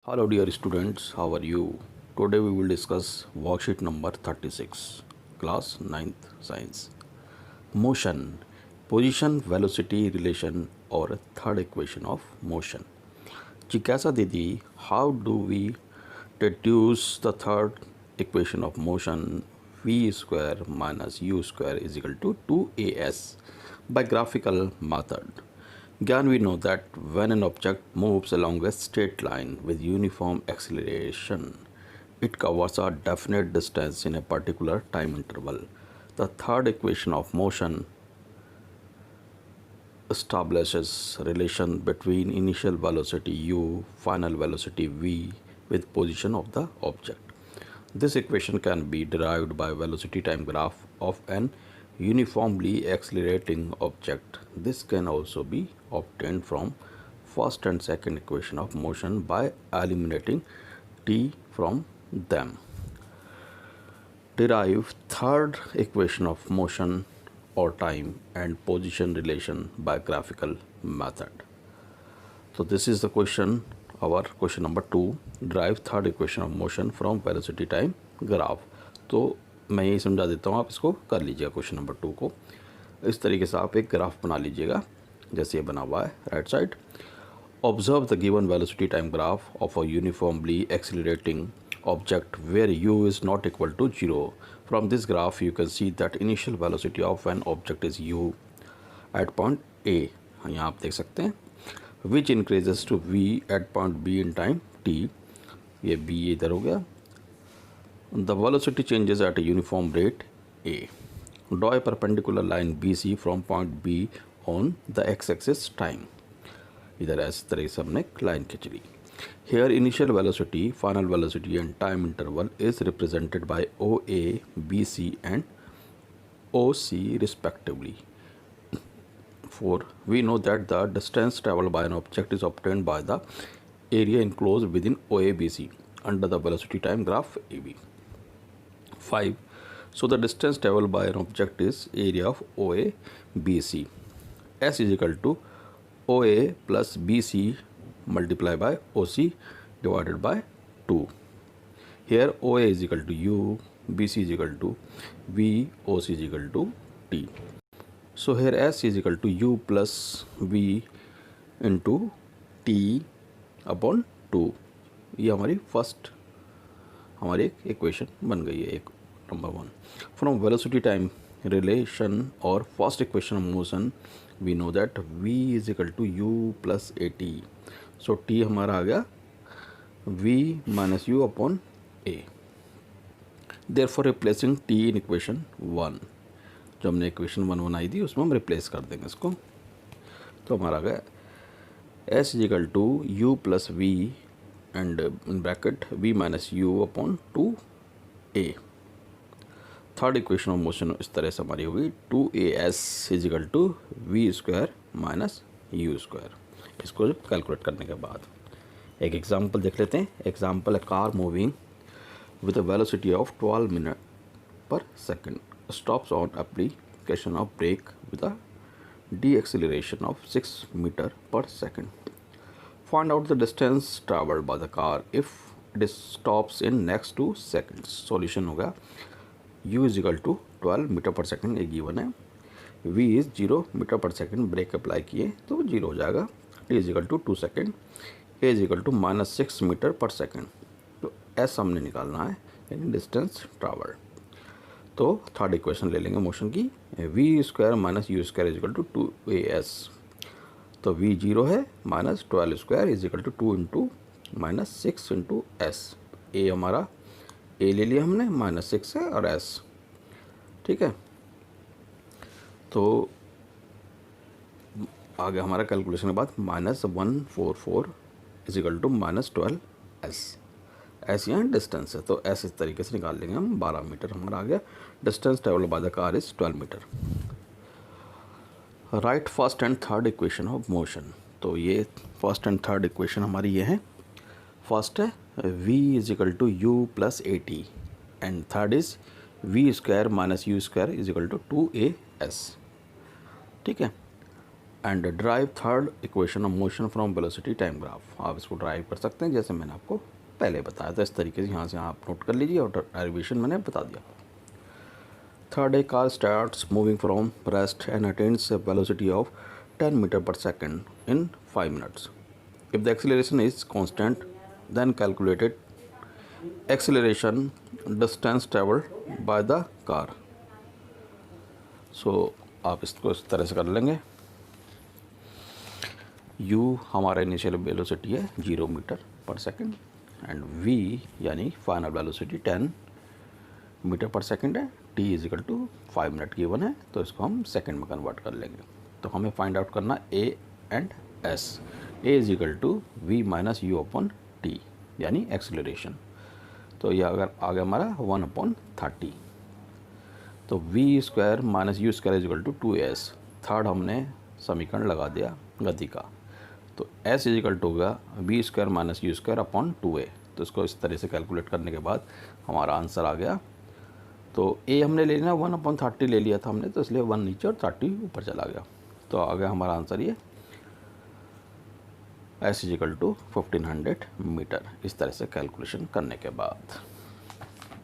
Hello dear students, how are you? Today we will discuss worksheet number 36, class 9th science. Motion, position, velocity relation or third equation of motion. Jikasa Didi, how do we deduce the third equation of motion v square minus u square is equal to 2as by graphical method? Again, we know that when an object moves along a straight line with uniform acceleration, it covers a definite distance in a particular time interval. The third equation of motion establishes relation between initial velocity u, final velocity v with position of the object. This equation can be derived by velocity time graph of an uniformly accelerating object. This can also be obtained from first and second equation of motion by eliminating t from them. Derive third equation of motion or time and position relation by graphical method. So this is the question, our question number 2, derive third equation of motion from velocity time graph. तो मैं यही समझा देता हूँ, आप इसको कर लीजिएगा क्वेश्चन नंबर 2 को। इस तरीके से आप एक ग्राफ बना लीजिएगा जैसे ये बना हुआ है right side. Observe the given velocity time graph of a uniformly accelerating object where u is not equal to 0. From this graph you can see that initial velocity of an object is u at point A. यहाँ आप देख सकते हैं which increases to v at point B in time t. ये B इधर हो गया. The velocity changes at a uniform rate A. Draw a perpendicular line BC from point B on the x-axis time. इधर इस तरह से हमने line खींच ली. Here initial velocity, final velocity and time interval is represented by OA, BC and OC respectively. 4. We know that the distance traveled by an object is obtained by the area enclosed within OABC under the velocity time graph AB. 5. So the distance traveled by an object is area of OABC. S is equal to OA plus BC multiplied by OC divided by 2. Here OA is equal to U, BC is equal to V, OC is equal to T. So here S is equal to U plus V into T upon 2. ये हमारी first हमारी एक equation बन गई है, एक number 1. From velocity time relation और first equation of motion we know that v is equal to u plus a t. So t हमारा आ गया v minus u upon a. Therefore replacing t in equation 1, जो हमने equation 1 बनाई थी उसमें हम रिप्लेस कर देंगे इसको. तो हमारा आ गया s is equal to u plus v and in bracket v minus u upon 2a. Third equation of motion इस तरह से हमारी होगी 2as is equal to v square minus u square. इसको कैलकुलेट करने के बाद एक एग्जांपल देख लेते हैं. Example, a car moving with a velocity of 12 minute per second stops on application of brake with a deceleration of 6 metre per second. Find out the distance travelled by the car if it stops in next 2 seconds. Solution होगा u is equal to 12 metre per second एक given है, v is 0 metre per second, brake apply किए तो 0 हो जाएगा, t is equal to 2 second, a is equal to minus 6 metre per second. तो s हमने निकालना है यानी डिस्टेंस ट्रैवल. तो थर्ड इक्वेशन ले लेंगे मोशन की, v square minus u square is equal to 2as. तो v 0 है, minus 12 square is equal to 2 into minus 6 into s. a हमारा a ले लिया हमने, माइनस 6 है और s. ठीक है, तो आगे हमारा कैलकुलेशन के बाद minus 144 is equal to minus 12s. s यहाँ डिस्टेंस है तो s इस तरीके से निकाल लेंगे हम. 12 मीटर हमारा आ गया. Distance travelled by the car is 12 metre. Write first and third equation of motion. तो ये फर्स्ट एंड थर्ड इक्वेशन हमारी ये है. फर्स्ट है v is equal to u plus a t and third is v square minus u square is equal to 2as. ठीक है, and derive third equation of motion from velocity time graph. आप इसको drive कर सकते हैं जैसे मैंने आपको पहले बताया था, इस तरीके से यहाँ से आप नोट कर लीजिए और डेरिवेशन मैंने बता दिया। Third, A car starts moving from rest and attains a velocity of 10 meter per second in 5 minutes. If the acceleration is constant, then calculated acceleration distance traveled by the car. So आप इसको इस तरह से कर लेंगे। u हमारा initial velocity है 0 metre per second and v यानी final velocity 10 metre per second है। t is equal to 5 minute given है, तो इसको हम सेकेंड में कन्वर्ट कर लेंगे। तो हमें फाइंड आउट करना a and s। a is equal to v minus u upon t यानी एक्सेलरेशन। तो यह अगर आ गया हमारा 1/30, तो v square minus u square is equal to 2s। Third हमने समीकरण लगा दिया गति का, तो s इजिकल टू होगा v square minus u square upon 2a। तो इसको इस तरह से कैलकुलेट करने के बाद हमारा आंसर आ गया। तो a हमने ले लिया 1/30 ले लिया था हमने, तो इसलिए 1 नीचे और 30 ऊपर चला गया। तो आ गया हमारा आंसर ये s इजिकल टू 1500 मीटर। इस तरह से कैलकुलेशन करने के बाद